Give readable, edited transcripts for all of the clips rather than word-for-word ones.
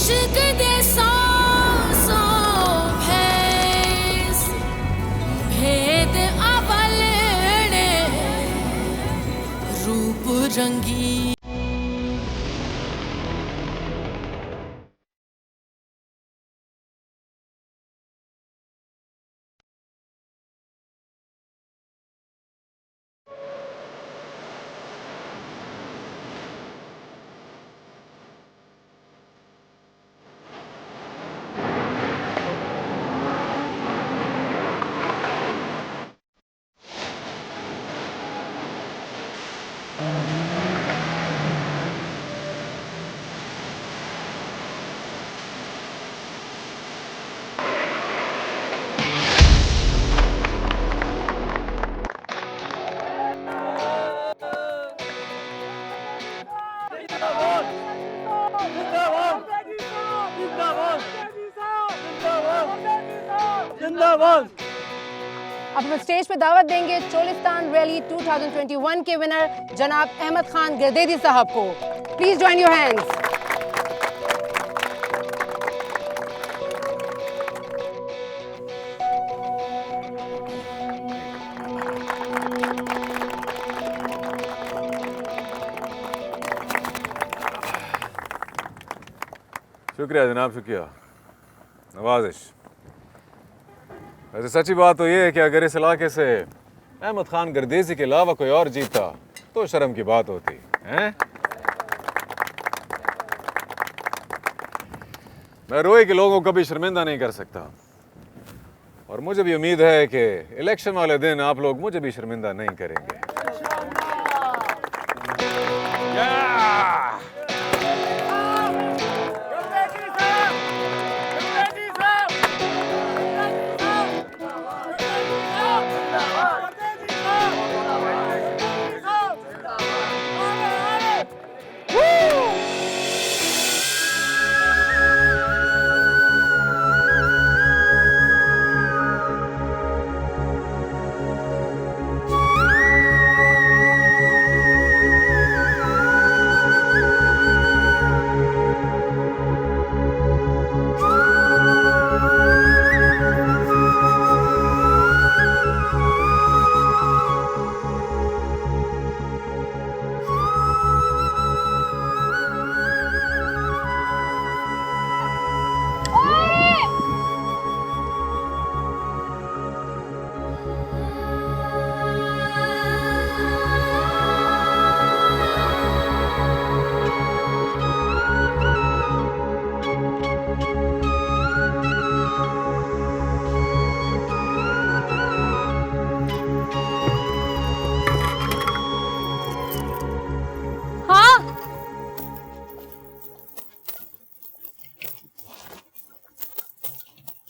इश्क दे सांसों भैस भेद अवलने रूप रंगी। अब हम स्टेज पे दावत देंगे चोलिस्तान रैली 2021 के विनर जनाब अहमद खान गर्देदी साहब को। Please join your hands. शुक्रिया जनाब, शुक्रिया, नवाजिश। वैसे सच्ची बात तो ये है कि अगर इस इलाके से अहमद खान गर्देजी के अलावा कोई और जीता तो शर्म की बात होती है। मैं रोए के लोगों को कभी शर्मिंदा नहीं कर सकता और मुझे भी उम्मीद है कि इलेक्शन वाले दिन आप लोग मुझे भी शर्मिंदा नहीं करेंगे।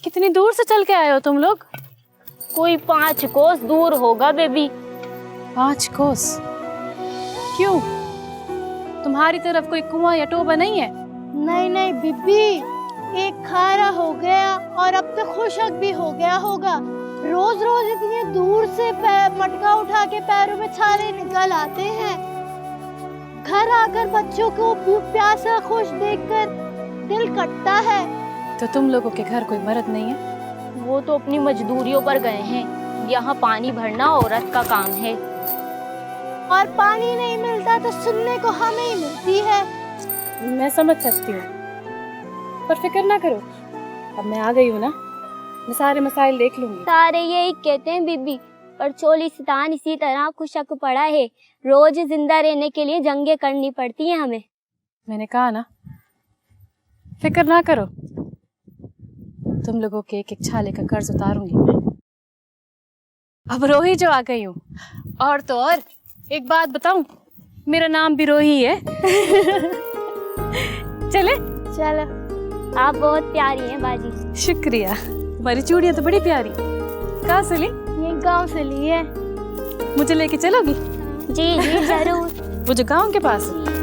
कितनी दूर से चल के आए हो तुम लोग? कोई 5 कोस दूर होगा बेबी। 5 कोस? क्यों? तुम्हारी तरफ कोई कुआं या टोबा नहीं है? नहीं नहीं बीबी, एक खारा हो गया और अब तक खुशक भी हो गया होगा। रोज रोज इतनी दूर से मटका उठा के पैरों में छाले निकल आते हैं। घर आकर बच्चों को प्यासा खुश देखकर दिल कटता है। तो तुम लोगों के घर कोई मर्द नहीं है? वो तो अपनी मजदूरियों पर गए हैं। यहाँ पानी भरना औरत का काम है। और पानी नहीं मिलता तो सुनने को हमें ही मिलती है। मैं समझ सकती हूँ, पर फिक्र ना करो, अब मैं आ गई हूँ ना, मैं सारे मसाइल देख लूंगी। सारे यही कहते हैं बीबी, पर चोलिस्तान इसी तरह खुशक पड़ा है। रोज जिंदा रहने के लिए जंगें करनी पड़ती हैं हमें। मैंने कहा ना, फिक्र ना करो, तुम लोगों के एक एक छाले का कर्ज उतारूंगी मैं। अब रोही जो आ गई हूँ, और तो और एक बात बताऊं, मेरा नाम भी रोही है। चले? चलो, आप बहुत प्यारी हैं बाजी। शुक्रिया, तुम्हारी चूड़ियां तो बड़ी प्यारी। कहाँ से ली? ये गांव से ली है। मुझे लेके चलोगी? जी जी जरूर। वो जो गांव के पास है।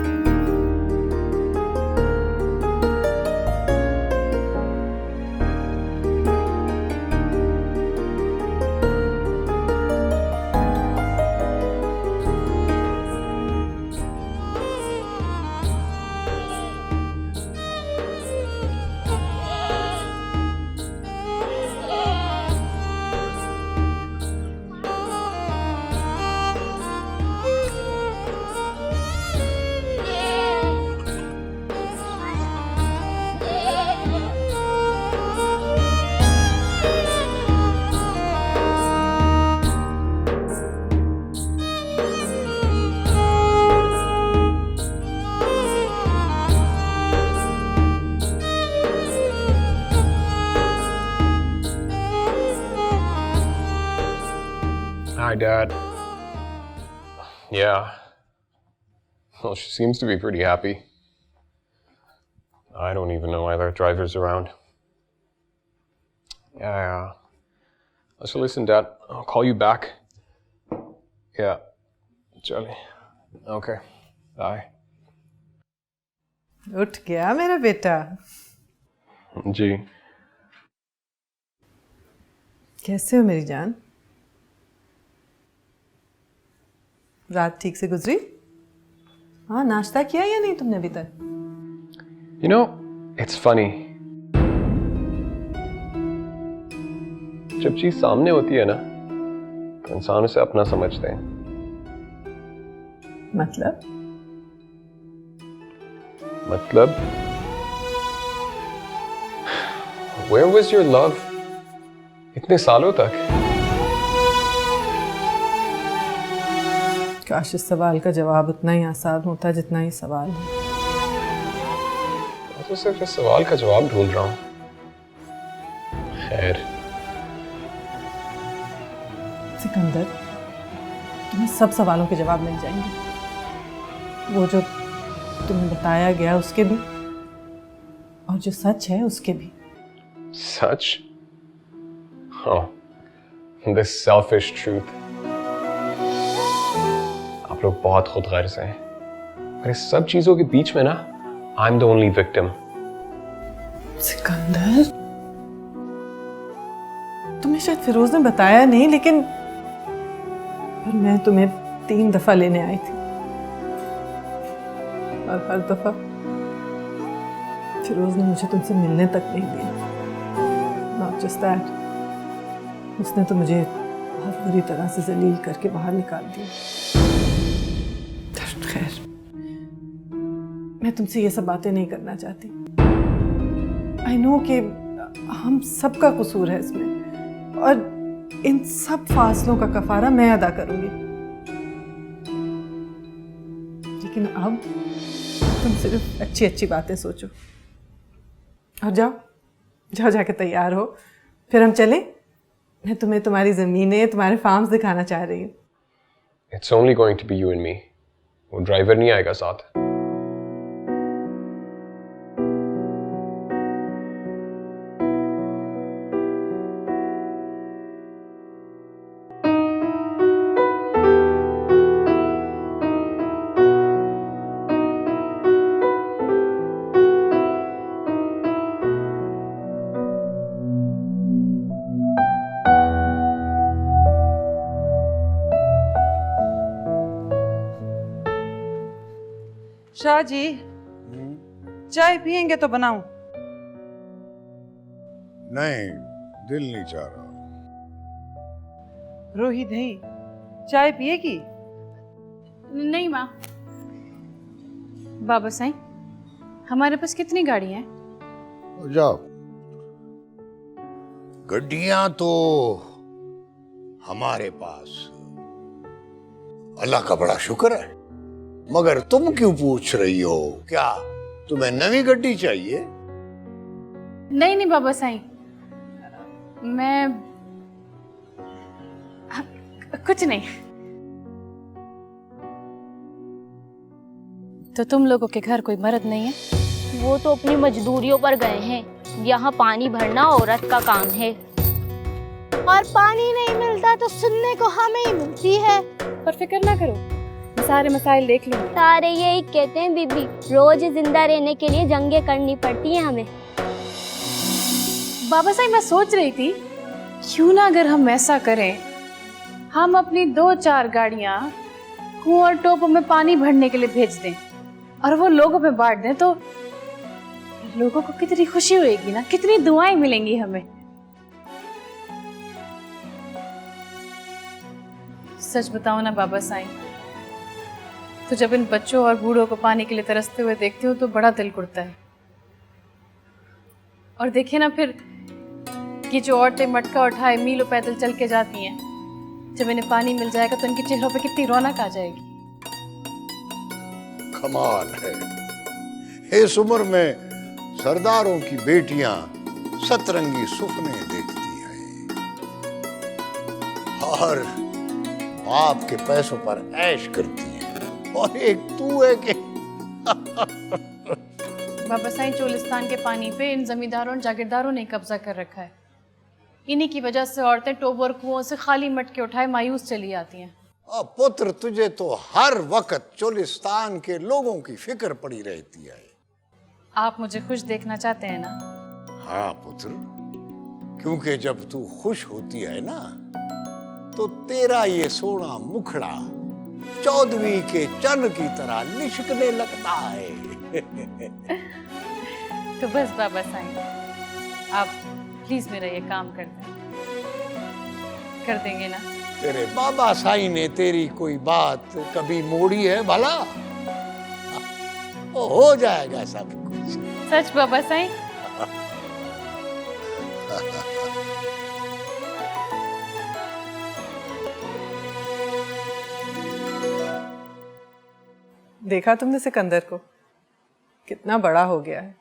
Hi, Dad. Yeah. Well, she seems to be pretty happy. I don't even know why there are drivers around. Yeah. So listen, Dad, I'll call you back. Yeah. Charlie. Okay. Bye. उठ गया मेरा बेटा। जी। कैसे हो मेरी जान? रात ठीक से गुजरी? हाँ, नाश्ता किया या नहीं तुमने अभी तक? You know, it's funny. जब चीज सामने होती है ना, तो इंसान उसे अपना समझते हैं। मतलब? Where was your love इतने सालों तक? काश इस सवाल का जवाब उतना ही आसान होता जितना ही सवाल है। मैं तो सिर्फ इस सवाल का जवाब ढूंढ रहा हूँ। खैर। सिकंदर, तुम्हें सब सवालों के जवाब मिल जाएंगे। वो जो तुम्हें बताया गया उसके भी, और जो सच है उसके भी। सच? Oh, this selfish truth. आप लोग बहुत खुदगर्ज़ हैं। और इस सब चीजों के बीच में ना, I'm the only victim. Sikandar, तुम्हें शायद फिरोज ने बताया नहीं, लेकिन पर मैं तुम्हें 3 दफा लेने आई थी, और हर दफा फिरोज ने मुझे तुमसे मिलने तक नहीं दिया। Not just that, उसने तो मुझे बहुत बुरी तरह से जलील करके बाहर निकाल दिया। खैर, मैं तुमसे ये सब बातें नहीं करना चाहती। I know कि हम सबका कसूर है इसमें, और इन सब फासलों का कफारा मैं अदा करूंगी। लेकिन अब तुम सिर्फ अच्छी अच्छी बातें सोचो, और जाओ जाके तैयार हो, फिर हम चलें। मैं तुम्हें तुम्हारी ज़मीनें, तुम्हारे फार्म्स दिखाना चाह रही हूँ। It's only going to be you and me. वो ड्राइवर नहीं आएगा साथ। शाह जी, चाय पियेंगे तो बनाऊं? नहीं, दिल नहीं चाह रहा। रोही दही, चाय पिएगी? नहीं माँ। बाबा साईं, हमारे पास कितनी गाड़ियां हैं? जाओ। गड्डियां तो हमारे पास अल्लाह का बड़ा शुक्र है, मगर तुम क्यों पूछ रही हो? क्या तुम्हें नवी गड्डी चाहिए? नहीं बाबा साईं, मैं कुछ नहीं। तो तुम लोगों के घर कोई मर्द नहीं है? वो तो अपनी मजदूरियों पर गए हैं। यहाँ पानी भरना औरत का काम है। और पानी नहीं मिलता तो सुनने को हमें ही मिलती है। पर फिक्र ना करो, सारे मसाइल देख लूंगी। सारे यही कहते हैं बीबी, रोज जिंदा रहने के लिए जंगें करनी पड़ती हैं हमें। बाबा साहब, मैं सोच रही थी क्यों ना अगर हम ऐसा करें, हम अपनी 2-4 गाड़ियां कुआं और टोपों में पानी भरने के लिए भेज दें और वो लोगों में बांट दें, तो लोगों को कितनी खुशी होगी ना, कितनी दुआएं मिलेंगी हमें। सच बताओ ना बाबा साईं, तो जब इन बच्चों और बूढ़ों को पानी के लिए तरसते हुए देखते हो तो बड़ा दिल कुड़ता है। और देखिए ना फिर ये जो औरतें मटका उठाए मीलों पैदल चल के जाती हैं, जब इन्हें पानी मिल जाएगा तो इनके चेहरों पे कितनी रौनक आ जाएगी। कमाल है, इस उम्र में सरदारों की बेटियां सतरंगी सुपने देखती हैं। और बाप के पैसों पर ऐश करती है, और एक तू है कि बाबा साईं, चोलिस्तान के पानी पे इन जमींदारों और जागीरदारों ने कब्जा कर रखा है। इन्हीं की वजह से औरतें टोब और कुओं से खाली मटके उठाए मायूस चली आती हैं। और पुत्र, तुझे तो हर वक्त चोलिस्तान के लोगों की फिक्र पड़ी रहती है। आप मुझे खुश देखना चाहते हैं ना? हाँ पुत्र, क्योंकि जब तू खुश होती है ना, तो तेरा ये सोना मुखड़ा चौदवी के चन की तरह लिशकने लगता है। तो बस बाबा साईं, आप प्लीज मेरा ये काम कर देंगे ना? तेरे बाबा साईं ने तेरी कोई बात कभी मोड़ी है भला? हो जाएगा सब कुछ। सच बाबा साईं? देखा तुमने सिकंदर को, कितना बड़ा हो गया है।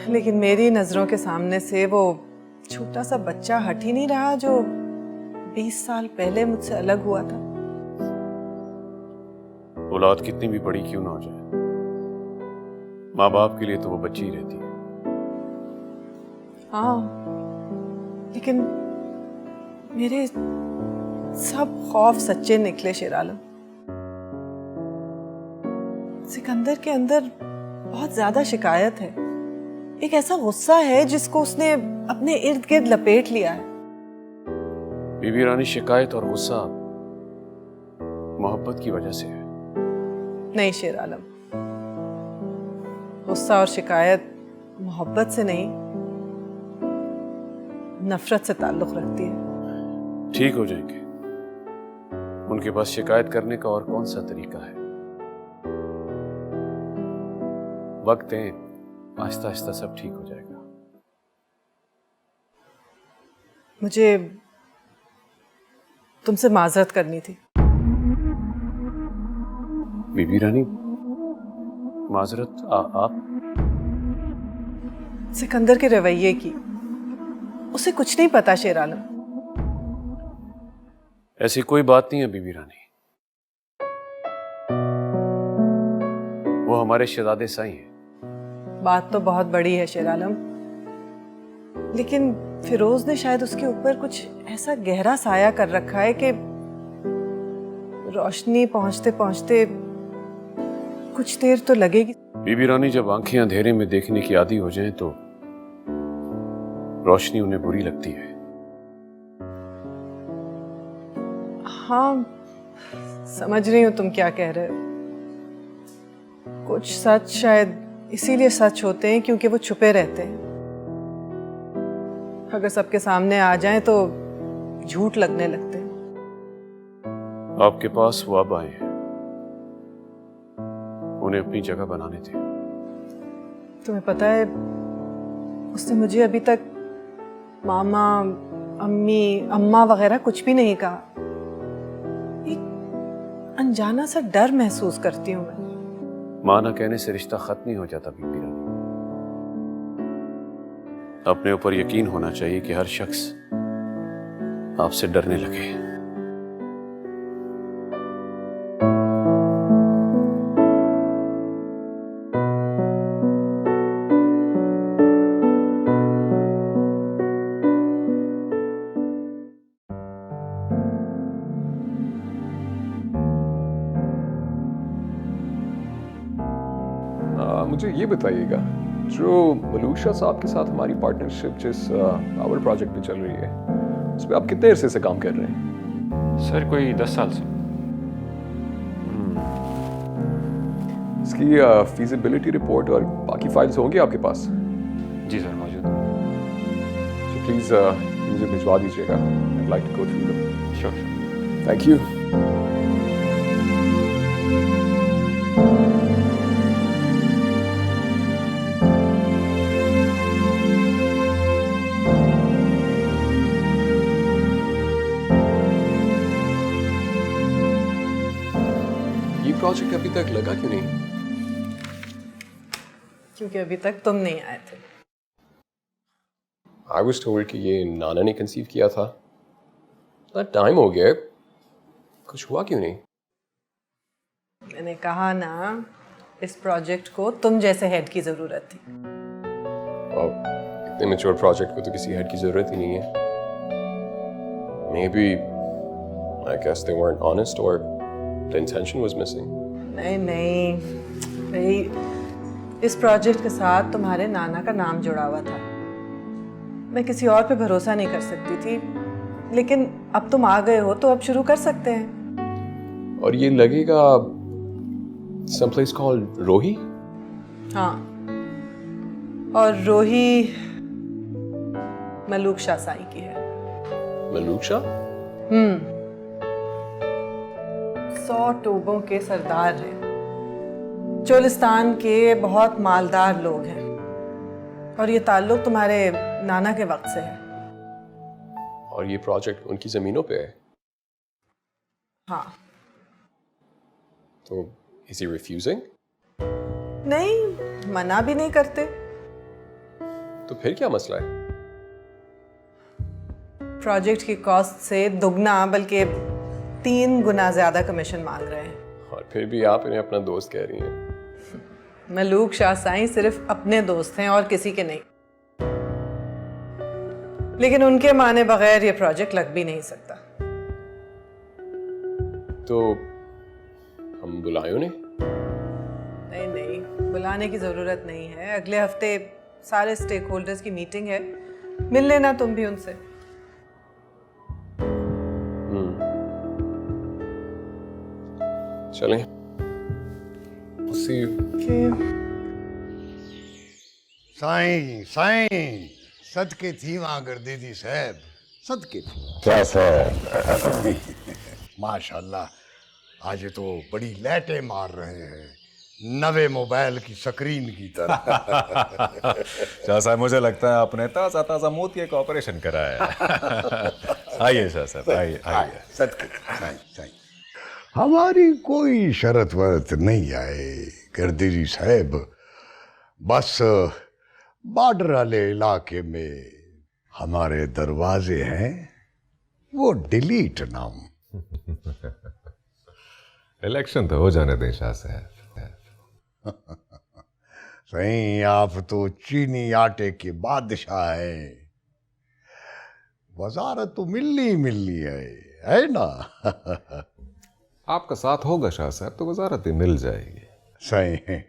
लेकिन मेरी नजरों के सामने से वो छोटा सा बच्चा हट ही नहीं रहा जो 20 साल पहले मुझसे अलग हुआ था। औलाद कितनी भी बड़ी क्यों ना हो जाए, माँ बाप के लिए तो वो बच्ची ही रहती है। हाँ, लेकिन मेरे सब खौफ सच्चे निकले शेर आलम। सिकंदर के अंदर बहुत ज्यादा शिकायत है, एक ऐसा गुस्सा है जिसको उसने अपने इर्द गिर्द लपेट लिया है। बीबी रानी, शिकायत और गुस्सा मोहब्बत की वजह से है। नहीं शेर आलम, गुस्सा और शिकायत मोहब्बत से नहीं, नफरत से ताल्लुक रखती है। ठीक हो जाएंगे, उनके पास शिकायत करने का और कौन सा तरीका है। वक्त है, आहिस्ता आहिस्ता सब ठीक हो जाएगा। मुझे तुमसे माजरत करनी थी। बीबी रानी, माजरत? आप? सिकंदर के रवैये की, उसे कुछ नहीं पता शेर आलम। ऐसी कोई बात नहीं है बीबी रानी, वो हमारे शहजादे साईं हैं। बात तो बहुत बड़ी है शेर आलम, लेकिन फिरोज ने शायद उसके ऊपर कुछ ऐसा गहरा साया कर रखा है कि रोशनी पहुंचते पहुंचते कुछ देर तो लगेगी। बीबी रानी, जब आंखें अंधेरे में देखने की आदी हो जाएं तो रोशनी उन्हें बुरी लगती है। हाँ, समझ रही हूं तुम क्या कह रहे हो। कुछ सच शायद इसीलिए सच होते हैं क्योंकि वो छुपे रहते हैं। अगर सबके सामने आ जाएं तो झूठ लगने लगते हैं। आपके पास वो अब आए हैं, उन्हें अपनी जगह बनाने थे। तुम्हें पता है, उसने मुझे अभी तक मामा, अम्मी, अम्मा वगैरह कुछ भी नहीं कहा। एक अनजाना सा डर महसूस करती हूँ मैं। मां ना कहने से रिश्ता खत्म नहीं हो जाता बीबी रानी। अपने ऊपर यकीन होना चाहिए कि हर शख्स आपसे डरने लगे। मुझे ये बताइएगा, जो मलूक साहब के साथ हमारी पार्टनरशिप जिस पावर प्रोजेक्ट पे चल रही है, उस पर आप कितने अरसे से काम कर रहे हैं? सर कोई 10 साल से। इसकी फीजिबिलिटी रिपोर्ट और बाकी फाइल्स होंगी आपके पास? जी सर, मौजूद। तो प्लीज़ मुझे भिजवा दीजिएगा। I'd like to go through them. Sure. Thank you. Project अभी तक लगा क्यों नहीं? क्योंकि अभी तक तुम नहीं आए थे। I was told कि ये नाना ने कंसीव किया था, इतना टाइम हो गया है, कुछ हुआ क्यों नहीं? मैंने कहा ना, इस प्रोजेक्ट को तुम जैसे हेड की जरूरत थी। इतने मैच्योर प्रोजेक्ट को तो किसी हेड की जरूरत ही नहीं है। Maybe, I guess they weren't honest or the intention was missing. नहीं नहीं भाई, इस प्रोजेक्ट के साथ तुम्हारे नाना का नाम जुड़ा हुआ था। मैं किसी और पे भरोसा नहीं कर सकती थी, लेकिन अब तुम आ गए हो तो अब शुरू कर सकते हैं। और ये लगेगा someplace called रोही? हाँ, और रोही मलूक शाह साई की है। मलूक शाह? 100 टोबों के सरदार हैं, चोलिस्तान के बहुत मालदार लोग हैं, और ये ताल्लुक तुम्हारे नाना के वक्त से है। और ये प्रोजेक्ट उनकी जमीनों पे है? हाँ। तो is he refusing? नहीं, मना भी नहीं करते। तो फिर क्या मसला है? प्रोजेक्ट की कॉस्ट से दुगना बल्कि 3 गुना ज्यादा कमीशन मांग रहे हैं। और फिर भी आप इन्हें अपना दोस्त कह रही हैं। मलूक शाह साईं सिर्फ अपने दोस्त हैं और किसी के नहीं, लेकिन उनके माने बगैर ये प्रोजेक्ट लग भी नहीं सकता। तो हम बुलाएं उन्हें? नहीं नहीं, बुलाने की जरूरत नहीं है। अगले हफ्ते सारे स्टेक होल्डर्स की मीटिंग है, मिल लेना तुम भी उनसे। चलें। See you. साईं साईं सदके थी वहां गर्दीदी साहब, सदके थी। क्या साहब? माशाल्लाह आज तो बड़ी लैटें मार रहे हैं, नवे मोबाइल की स्क्रीन की तरह। शाह साहब, मुझे लगता है आपने ताज़ा ताज़ा मोतिये का ऑपरेशन कराया है। आइए शाह साहब, आइए आइए। सदके साईं साईं, हमारी कोई शरत वरत नहीं आए गर्दीदी साहब, बस बॉर्डर वाले इलाके में हमारे दरवाजे हैं, वो डिलीट ना हो। इलेक्शन तो हो जाने दें शाह साहब। सही, आप तो चीनी आटे के बादशाह हैं, वजारत तो मिलनी है ना? आपका साथ होगा शाह साहब तो वजारत भी मिल जाएगी। सही,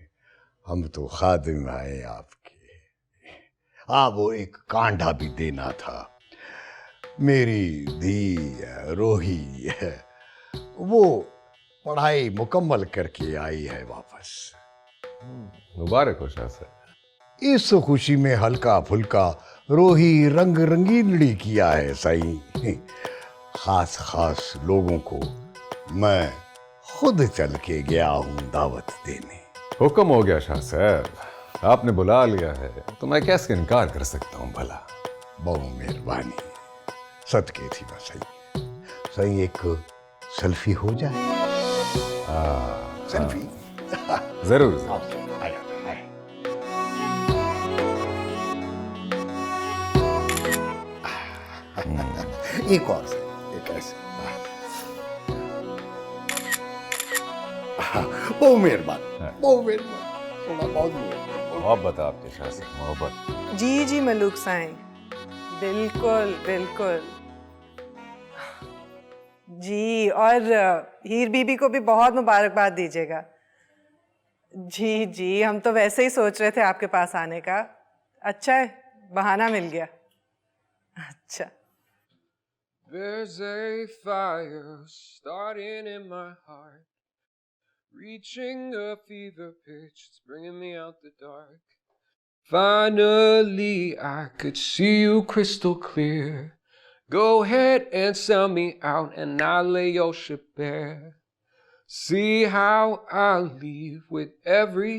हम तो खादिम आए आपके। वो एक कांडा भी देना था, मेरी धी रोही है, वो पढ़ाई मुकम्मल करके आई है वापस। मुबारक हो शाह साहब। इस खुशी में हल्का फुल्का रोही रंग रंगीनड़ी किया है सही। खास खास लोगों को मैं खुद चल के गया हूँ दावत देने। हुक्म हो गया शाह साहब, आपने बुला लिया है तो मैं कैसे इनकार कर सकता हूँ भला। बहुत मेहरबानी, सदके थी बस। सही एक सेल्फी हो जाए? सेल्फी जरूर। एक और से, एक ऐसे। बहुत मेहरबान, बहुत मेहरबान, बहुत मोहब्बत आपके शाह साहब, मोहब्बत। जी जी मलूक साईं, बिल्कुल बिल्कुल जी। और हीर बीबी को भी बहुत मुबारकबाद दीजिएगा। जी जी, हम तो वैसे ही सोच रहे थे आपके पास आने का। अच्छा है, बहाना मिल गया। अच्छा। There's a fire starting in my heart, reaching a fever pitch, it's bringing me out the dark. Finally, I could see you crystal clear. Go ahead and sell me out and I'll lay your ship bare. See how I leave with every...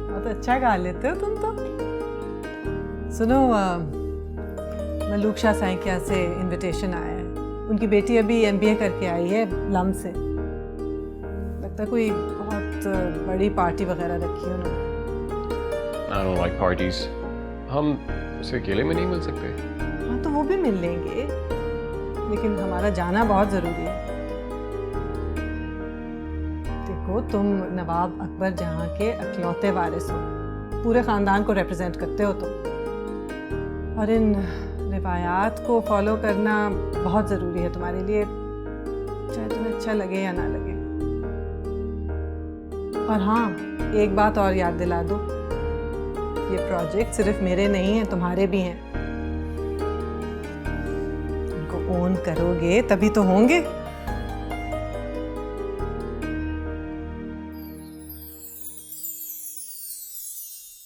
बहुत अच्छा गा लेते हो तुम तो। सुनो, मलूक शाह साईं के यहाँ से इनविटेशन आया है। उनकी बेटी अभी MBA करके आई है लम से। लगता है कोई बहुत बड़ी पार्टी वगैरह रखी है उन्होंने। I don't like parties. हम उसे अकेले में नहीं मिल सकते? हाँ तो वो भी मिल लेंगे, लेकिन हमारा जाना बहुत ज़रूरी है। देखो, तुम नवाब अकबर जहाँ के अकलौते वारिस हो, पूरे ख़ानदान को रिप्रेजेंट करते हो तुम, और इन रिवायात को फॉलो करना बहुत ज़रूरी है तुम्हारे लिए, चाहे तुम्हें अच्छा लगे या ना लगे। और हाँ, एक बात और याद दिला दो, ये प्रोजेक्ट सिर्फ मेरे नहीं हैं, तुम्हारे भी हैं। उनको ओन करोगे तभी तो होंगे।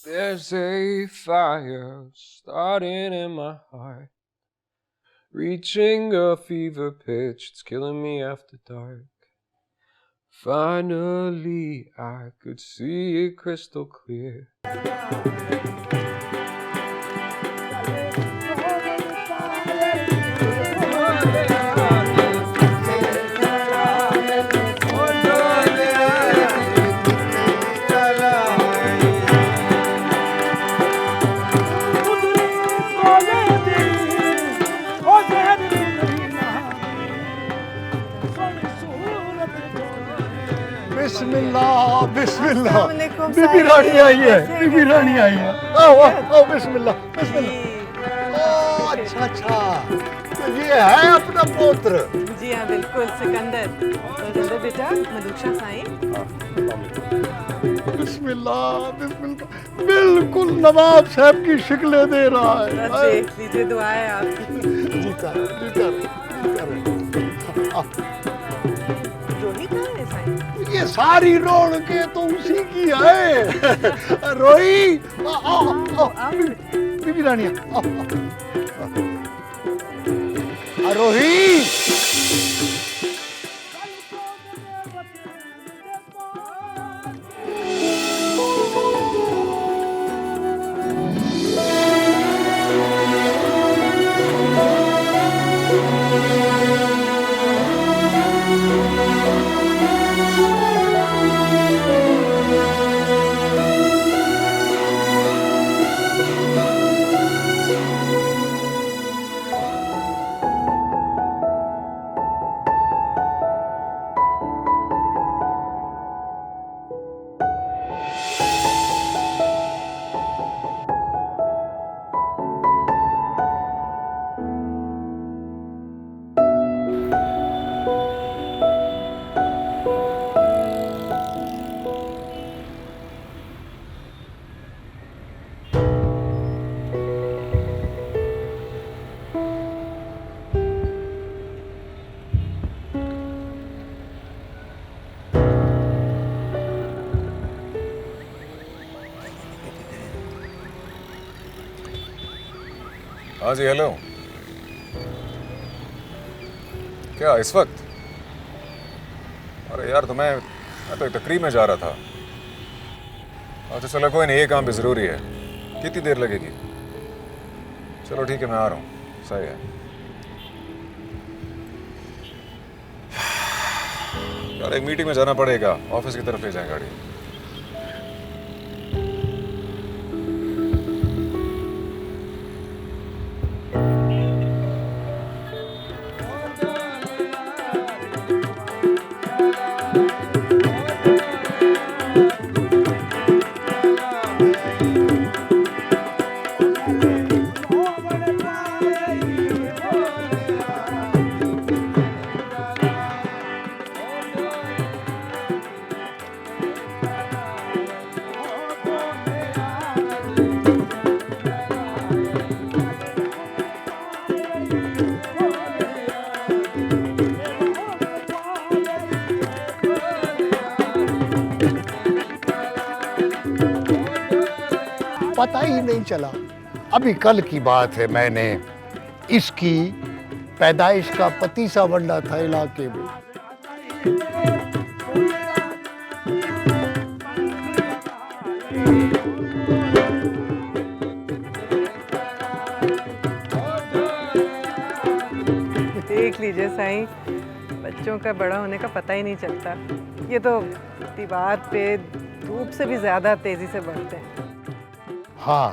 There's a fire starting in my heart, reaching a fever pitch, it's killing me after dark. Finally, I could see it crystal clear. बिस्मिल्लाह बिस्मिल्लाह, अस्सलामुअलैकुम बीबी रानी आई है, बीबी रानी आई है। आओ आओ आओ, बिस्मिल्लाह बिस्मिल्लाह। ओह अच्छा अच्छा, तो ये है अपना पुत्र। जी हाँ बिल्कुल, सिकंदर बेटा, मलूका साईं। बिस्मिल्लाह बिस्मिल्लाह, बिल्कुल नवाब साहब की शिकलें दे रहा है। देख लीजिए, दुआ है आपकी। जीता ये सारी रौनकें तो उसी की है। रोही, बीबी रानी रोही। हाँ जी, हेलो। क्या इस वक्त? अरे यार, मैं तो एक तकरीब में जा रहा था। अच्छा चलो कोई नहीं, ये काम भी ज़रूरी है। कितनी देर लगेगी? चलो ठीक है, मैं आ रहा हूँ। सही है यार, एक मीटिंग में जाना पड़ेगा, ऑफिस की तरफ ले जाए गाड़ी। पता ही नहीं चला। अभी कल की बात है, मैंने इसकी पैदाइश का पतीसा वंडा था इलाके में। देख लीजिए साईं, बच्चों का बड़ा होने का पता ही नहीं चलता। ये तो दीवार पे धूप से भी ज्यादा तेजी से बढ़ते हैं। हाँ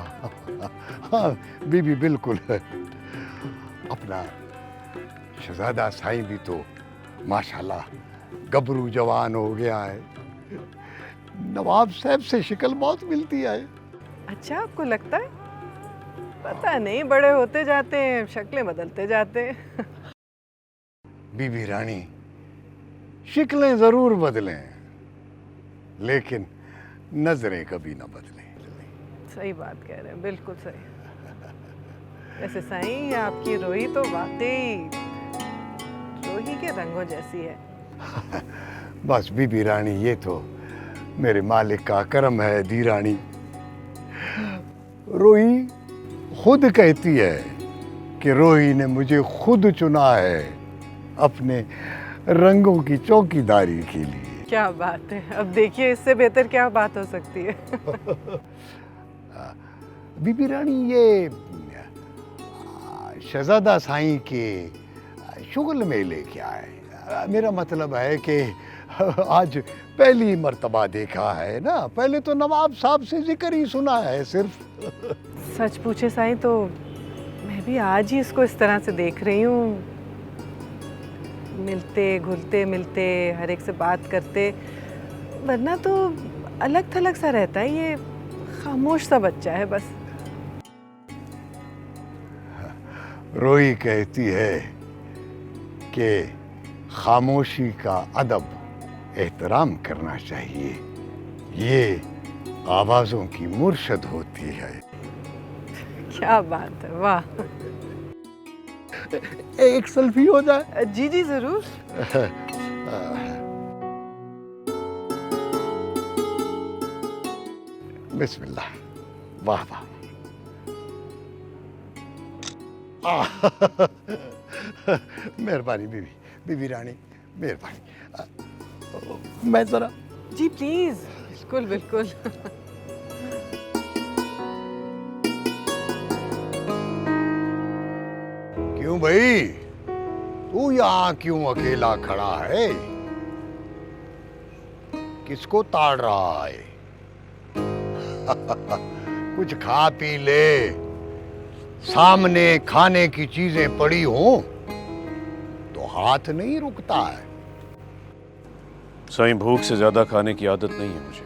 हाँ बीबी, बिल्कुल है। अपना शहजादा साईं भी तो माशाल्लाह गबरू जवान हो गया है। नवाब साहब से शक्ल बहुत मिलती है। अच्छा आपको लगता है? पता नहीं, बड़े होते जाते हैं, शक्लें बदलते जाते हैं। बीबी रानी, शक्लें जरूर बदलें, लेकिन नजरें कभी ना बदलें। सही बात कह रहे हैं, बिल्कुल सही। वैसे साईं, आपकी रोही तो वाकई रोही के रंगों जैसी है। बस बीबी रानी, ये तो मेरे मालिक का करम है। दी रानी, रोही खुद कहती है कि रोही ने मुझे खुद चुना है अपने रंगों की चौकीदारी के लिए। क्या बात है! अब देखिए, इससे बेहतर क्या बात हो सकती है। बीबी रानी, ये शहजादा साईं के शुगल मेले क्या है? मेरा मतलब है कि आज पहली मर्तबा देखा है ना, पहले तो नवाब साहब से जिक्र ही सुना है सिर्फ। सच पूछे साईं तो मैं भी आज ही इसको इस तरह से देख रही हूँ, मिलते घुलते मिलते, हर एक से बात करते, वरना तो अलग थलग सा रहता है। ये खामोश सा बच्चा है बस। रोही कहती है कि खामोशी का अदब एहतराम करना चाहिए, ये आवाज़ों की मुर्शद होती है। क्या बात है, वाह! एक सेल्फी हो जाए? जी जी जरूर। बिस्मिल्लाह। वाह वाह। मेहरबानी बीबी, बीबी रानी, मेहरबानी। मैं जरा। जी प्लीज, बिल्कुल बिल्कुल। क्यों भाई, तू यहाँ क्यों अकेला खड़ा है? किसको ताड़ रहा है? कुछ खा पी ले, सामने खाने की चीजें पड़ी हों तो हाथ नहीं रुकता है। साईं, भूख से ज्यादा खाने की आदत नहीं है मुझे।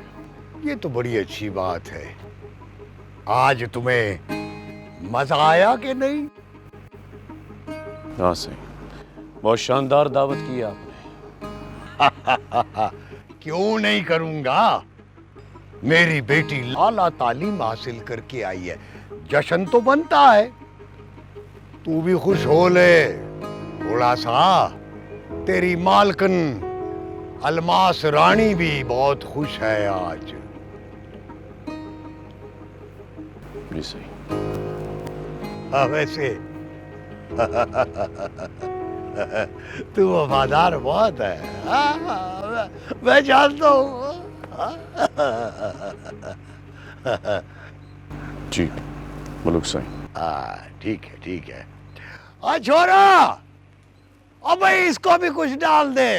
ये तो बड़ी अच्छी बात है। आज तुम्हें मजा आया कि नहीं? हाँ साईं, बहुत शानदार दावत की आपने। क्यों नहीं करूंगा? मेरी बेटी आला तालीम हासिल करके आई है, जश्न तो बनता है। तू भी खुश हो ले थोड़ा सा। तेरी मालकन अलमास रानी भी बहुत खुश है आज। जी सही। हाँ, वैसे तू वफादार बहुत है। मैं जानता हूँ। जी मलुक साईं। ठीक है, ठीक है। छोरा, अब भाई इसको भी कुछ डाल दे।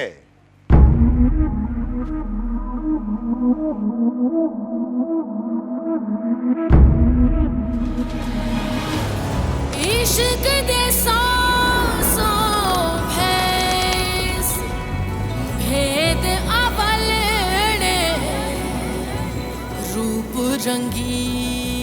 इश्क दे सांसों भैंस भेद अवलने रूप रंगी